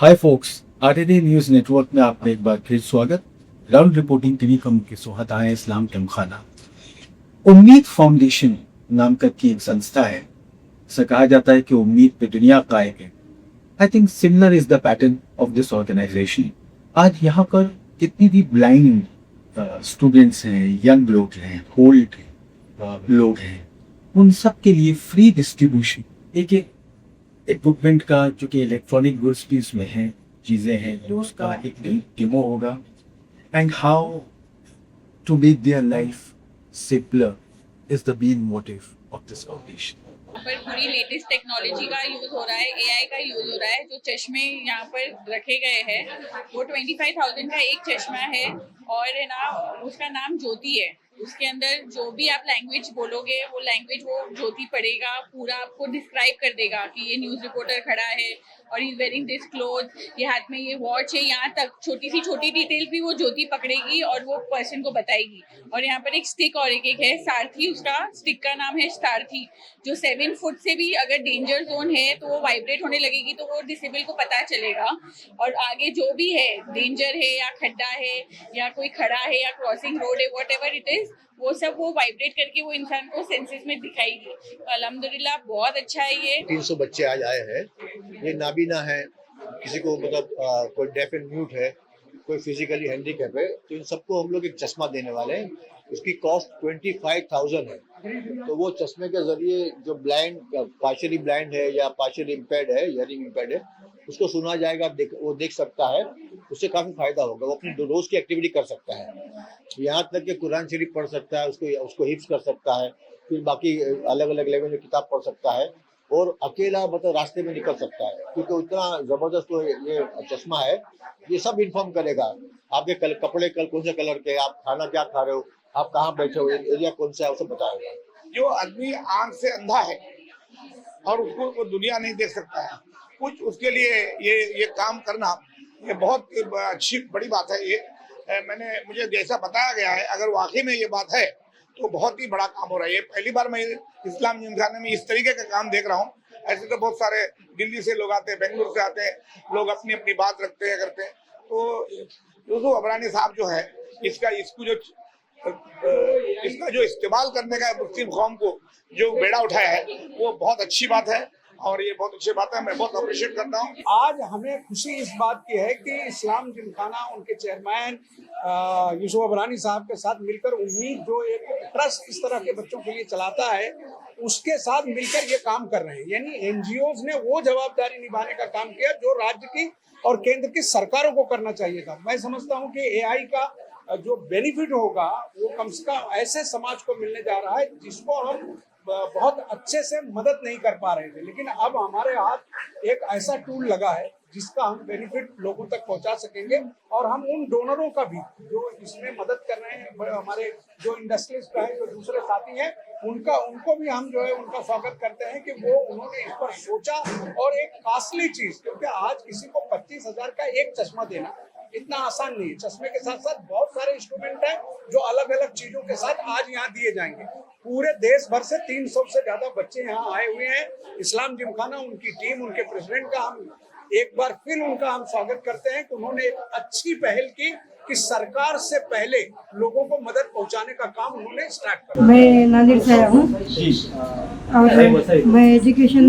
हाय focus, RTD news network में आपका एक बार फिर स्वागत। ग्राउंड रिपोर्टिंग टीवी कम के सोहत आए इस्लाम खाना। उम्मीद फाउंडेशन नाम की एक संस्था है। ऐसा कहा जाता है कि उम्मीद पे दुनिया कायम है। I think similar is the pattern of this organisation. आज यहाँ पर कितनी भी ब्लाइंड स्टूडेंट्स हैं, यंग लोग हैं, ओल्ड लोग हैं, उन सब के लिए फ्री डिस्ट्रीब्यूशन एक इक्विपमेंट का, जो कि इलेक्ट्रॉनिक गुड्स भी उसमें है, चीज़ें हैं, जो उसका एक डेमो होगा and how to make their life simpler is the main motive of this foundation. पर पूरी लेटेस्ट टेक्नोलॉजी का यूज हो रहा है, एआई का यूज हो रहा है। जो चश्मे यहाँ पर रखे गए हैं वो 25,000 का एक चश्मा है और है ना, उसका नाम ज्योति है। उसके अंदर जो भी आप लैंग्वेज बोलोगे वो लैंग्वेज वो ज्योति पढ़ेगा, पूरा आपको डिस्क्राइब कर देगा कि ये न्यूज रिपोर्टर खड़ा है और इज वेयरिंग दिस क्लोथ, ये हाथ में ये वॉच है, यहाँ तक छोटी सी छोटी डिटेल भी वो ज्योति पकड़ेगी और वो पर्सन को बताएगी। और यहाँ पर एक स्टिक और एक है सारथी, उसका स्टिक का नाम है सारथी, जो 7 फुट से भी अगर डेंजर जोन है तो वो वाइब्रेट होने लगेगी तो वो डिसेबल को पता चलेगा। और आगे जो भी है, डेंजर है या खड्डा है या कोई खड़ा है या क्रॉसिंग रोड है, वॉट एवर इट इज, वो सब वो वाइब्रेट करके वो इंसान को सेंसेस में दिखाएगी। तो अल्हम्दुलिल्लाह बहुत अच्छा है ये। 300 बच्चे आज आए हैं। ये नाबीना है, किसी को मतलब कोई डेफ एंड म्यूट है, कोई फिजिकली हैंडीकैप है, तो इन सबको हम लोग एक चश्मा देने वाले हैं। उसकी कॉस्ट 25,000 है। तो वो चश्मे के जरिए जो ब्लाइंड, पार्शियली ब्लाइंड है या पार्शियली इम्पेयर्ड है, हियरिंग इम्पेयर्ड है, उसको सुना जाएगा, वो देख सकता है, उससे काफी फायदा होगा। वो अपनी रोज की एक्टिविटी कर सकता है, यहाँ तक कि कुरान शरीफ पढ़ सकता है, उसको हिफ्ज कर सकता है, फिर बाकी अलग अलग लैंग्वेज में किताब पढ़ सकता है और अकेला मतलब रास्ते में निकल सकता है, क्योंकि इतना जबरदस्त ये चश्मा है। ये सब इन्फॉर्म करेगा आपके कपड़े कौन से कलर के, आप खाना क्या खा रहे हो, आप कहाँ बैठे हो, एरिया कौन सा है, वो सब बताएगा। जो आदमी आंख से अंधा है और उसको वो दुनिया नहीं देख सकता है, कुछ उसके लिए ये काम करना ये बहुत अच्छी बड़ी बात है। ये मुझे जैसा बताया गया है, अगर वाकई में ये बात है तो बहुत ही बड़ा काम हो रहा है। ये पहली बार मैं इस्लाम जिमखाने में इस तरीके का काम देख रहा हूँ। ऐसे तो बहुत सारे दिल्ली से लोग आते हैं, बेंगलुरु से आते हैं, लोग अपनी अपनी बात रखते हैं, करते हैं। तो यूसुफ अबरानी साहब जो है, इसका जो इस्तेमाल करने का मुस्लिम कौम को जो बेड़ा उठाया है, वो बहुत अच्छी बात है और ये बहुत अच्छी बात है। मैं बहुत अप्रिशिएट करता हूँ। आज हमें खुशी इस बात की है कि इस्लाम जिमखाना उनके चेयरमैन यूसुफ अबरानी साहब के साथ मिलकर उम्मीद जो एक ट्रस्ट इस तरह के बच्चों के लिए चलाता है, उसके साथ मिलकर ये काम कर रहे हैं। यानी एनजीओज ने वो जवाबदारी निभाने का काम किया जो राज्य की और केंद्र की सरकारों को करना चाहिए था। मैं समझता हूँ कि एआई का जो बेनिफिट होगा वो कम से कम ऐसे समाज को मिलने जा रहा है जिसको हम बहुत अच्छे से मदद नहीं कर पा रहे थे, लेकिन अब हमारे हाथ एक ऐसा टूल लगा है जिसका हम बेनिफिट लोगों तक पहुंचा सकेंगे। और हम उन डोनरों का भी जो इसमें मदद कर रहे हैं, हमारे जो इंडस्ट्रियलिस्ट हैं, जो दूसरे साथी हैं, उनको भी हम जो है उनका स्वागत करते हैं कि वो उन्होंने इस पर सोचा। और एक कॉस्टली चीज, क्योंकि आज किसी को 25,000 का एक चश्मा देना इतना आसान नहीं है। चश्मे के साथ साथ बहुत सारे इंस्ट्रूमेंट हैं जो अलग अलग चीजों के साथ आज यहाँ दिए जाएंगे। पूरे देश भर से 300 से ज्यादा बच्चे यहाँ आए हुए हैं। इस्लाम जिमखाना, उनकी टीम, उनके प्रेसिडेंट का हम एक बार फिर उनका हम स्वागत करते हैं कि उन्होंने एक अच्छी पहल की कि सरकार से पहले लोगों को मदद पहुंचाने का काम उन्होंने स्टार्ट किया। मैं नांदेड़ से आया हूँ और मैं एजुकेशन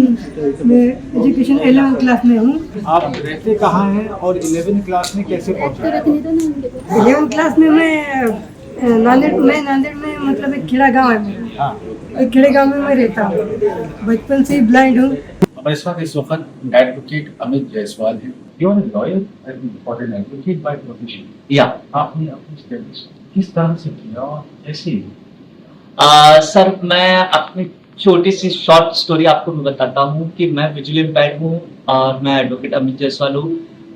11 क्लास में हूँ। आप रहते कहाँ हैं और 11 क्लास में कैसे पहुँचे? 11 क्लास में मैं नांदेड़ में मतलब एक खेड़ा गाँव है मेरा। एक खेड़े गाँव में मैं रहता हूँ, बचपन से ही ब्लाइंड हूँ। हमारे साथ इस वक्त एडवोकेट अमित जायसवाल हैं। You are a lawyer and important advocate by profession. या आपने अपनी स्टडीज किस तरह से किया और कैसे? सर, मैं अपनी छोटी सी शॉर्ट स्टोरी आपको मैं बताता हूँ कि मैं विजुअली इम्पेयर्ड हूँ और मैं एडवोकेट अमित जायसवाल हूँ।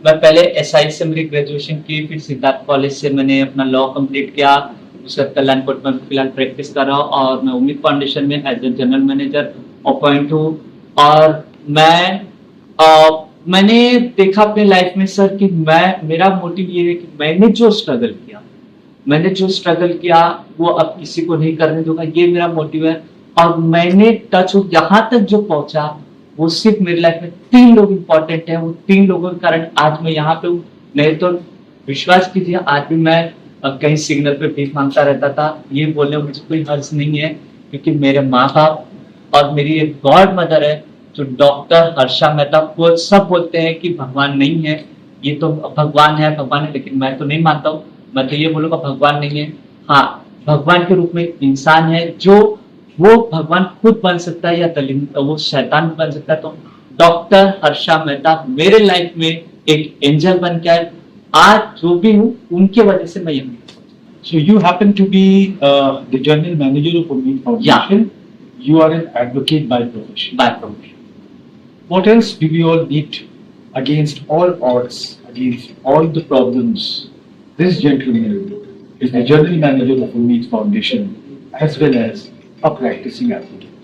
मैं पहले एसआई से मेरी ग्रेजुएशन की, फिर सिद्धार्थ कॉलेज से मैंने अपना लॉ कंप्लीट किया। उसके बाद कल्याण कोर्ट में फिलहाल प्रैक्टिस कर रहा हूँ और मैं उम्मीद फाउंडेशन में as a general manager appoint हूँ। और मैंने देखा अपने लाइफ में सर कि मेरा मोटिव ये है कि मैंने जो स्ट्रगल किया वो अब किसी को नहीं करने दूंगा, ये मेरा मोटिव है। और मैंने टच यहाँ तक जो पहुंचा वो सिर्फ मेरी लाइफ में 3 लोग इंपॉर्टेंट हैं। वो 3 लोगों के कारण आज मैं यहाँ पे हूँ। नहीं तो विश्वास कीजिए आज भी मैं कहीं सिग्नल पे भीख मांगता रहता था। ये बोलने में मुझे कोई हर्ज नहीं है, क्योंकि मेरे माँ बाप और मेरी एक गॉड मदर है जो डॉक्टर हर्षा मेहता, वो सब बोलते हैं कि भगवान नहीं है, ये तो भगवान है, लेकिन मैं तो नहीं मानता हूँ। मैं तो ये बोलूँगा भगवान नहीं है। हाँ, भगवान के रूप में एक इंसान है जो वो भगवान खुद बन सकता है या वो शैतान बन सकता है। तो डॉक्टर हर्षा मेहता मेरे लाइफ में एक एंजल बन के आए। आज जो भी हूँ उनके वजह से मैं यहाँ हूँ। So you happen to be the general manager of Ummeed Foundation. You are an advocate by profession. By promotion. What else do we all need against all odds, against all the problems? This gentleman is the general manager of Ummeed Foundation as well as a practicing advocate.